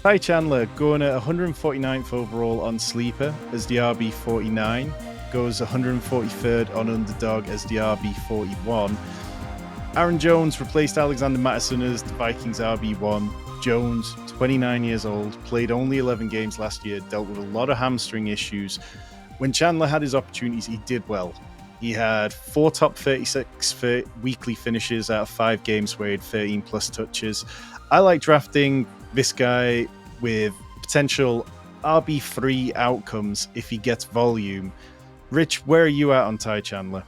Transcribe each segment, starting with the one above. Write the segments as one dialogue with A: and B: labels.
A: Ty Chandler going at 149th overall on Sleeper as the RB49, goes 143rd on Underdog as the RB41. Aaron Jones replaced Alexander Mattison as the Vikings RB1. Jones, 29 years old, played only 11 games last year, dealt with a lot of hamstring issues. When Chandler had his opportunities, he did well. He had 4 top 36 for weekly finishes out of 5 games where he had 13 plus touches. I like drafting this guy with potential RB3 outcomes if he gets volume. Rich, where are you at on Ty Chandler?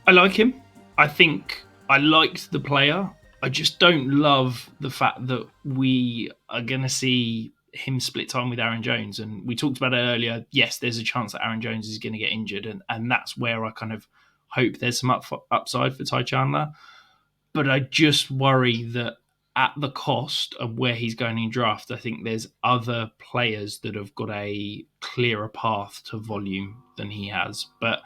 B: I like him. I think I liked the player. I just don't love the fact that we are going to see him split time with Aaron Jones. And we talked about it earlier. Yes, there's a chance that Aaron Jones is going to get injured. And that's where I kind of hope there's some upside for Ty Chandler. But I just worry that at the cost of where he's going in draft, I think there's other players that have got a clearer path to volume than he has. But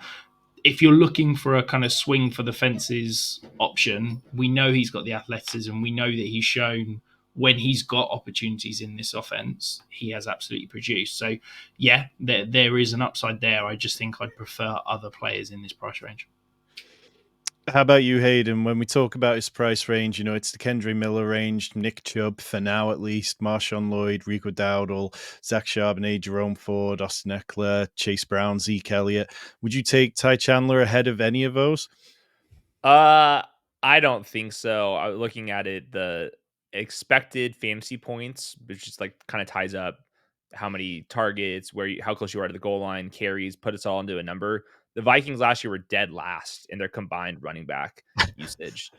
B: if you're looking for a kind of swing for the fences option, we know he's got the athleticism. We know that he's shown when he's got opportunities in this offense, he has absolutely produced. So, yeah, there is an upside there. I just think I'd prefer other players in this price range.
A: How about you, Hayden? When we talk about his price range, it's the Kendre Miller range, Nick Chubb for now at least, Marshawn Lloyd, Rico Dowdle, Zach Charbonnet, Jerome Ford, Austin Eckler, Chase Brown, Zeke Elliott. Would you take Ty Chandler ahead of any of those?
C: I don't think so. Looking at it, the expected fantasy points, which just like kind of ties up how many targets, how close you are to the goal line, carries, put us all into a number. The Vikings last year were dead last in their combined running back usage.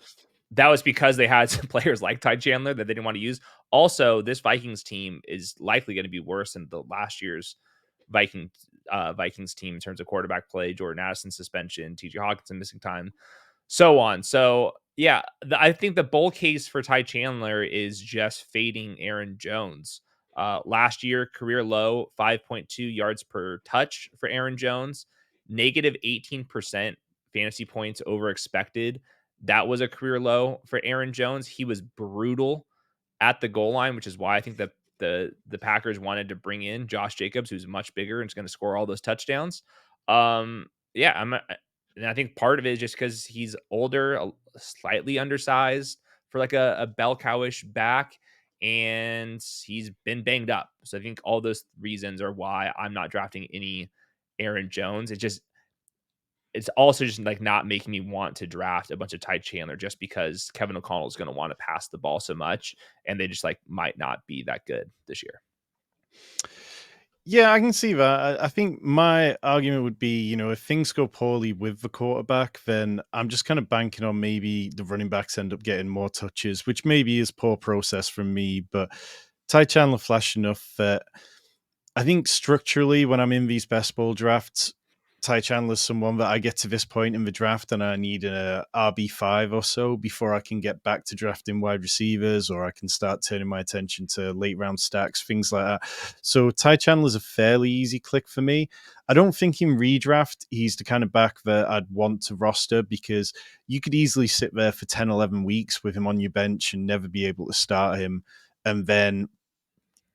C: That was because they had some players like Ty Chandler that they didn't want to use. Also, this Vikings team is likely going to be worse than the last year's Vikings team in terms of quarterback play, Jordan Addison suspension, TJ Hawkinson missing time, so on. So yeah, I think the bull case for Ty Chandler is just fading Aaron Jones. Last year, career low, 5.2 yards per touch for Aaron Jones, negative 18% fantasy points over expected. That was a career low for Aaron Jones. He was brutal at the goal line, which is why I think that the Packers wanted to bring in Josh Jacobs, who's much bigger and is going to score all those touchdowns. Yeah, and I think part of it is just because he's older, slightly undersized for like a bell cowish back, and he's been banged up. So I think all those reasons are why I'm not drafting any Aaron Jones. It's also just like not making me want to draft a bunch of Ty Chandler just because Kevin O'Connell is going to want to pass the ball so much, and they just like might not be that good this year.
A: Yeah, I can see that. I think my argument would be, if things go poorly with the quarterback, then I'm just kind of banking on maybe the running backs end up getting more touches, which maybe is poor process from me. But Ty Chandler flashed enough that I think structurally, when I'm in these best ball drafts, Ty Chandler's someone that I get to this point in the draft and I need a RB5 or so before I can get back to drafting wide receivers, or I can start turning my attention to late round stacks, things like that. So Ty Chandler's a fairly easy click for me. I don't think in redraft he's the kind of back that I'd want to roster, because you could easily sit there for 10, 11 weeks with him on your bench and never be able to start him. And then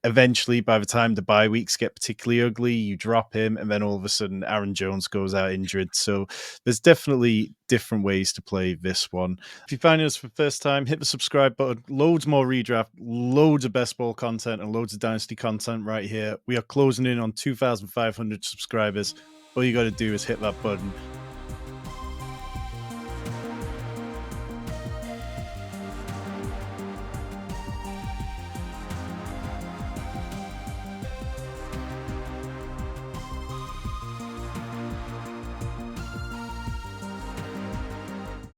A: eventually, by the time the bye weeks get particularly ugly, you drop him, and then all of a sudden Aaron Jones goes out injured. So there's definitely different ways to play this one. If you're finding us for the first time, hit the subscribe button. Loads more redraft, loads of best ball content, and loads of dynasty content right here. We are closing in on 2,500 subscribers. All you got to do is hit that button.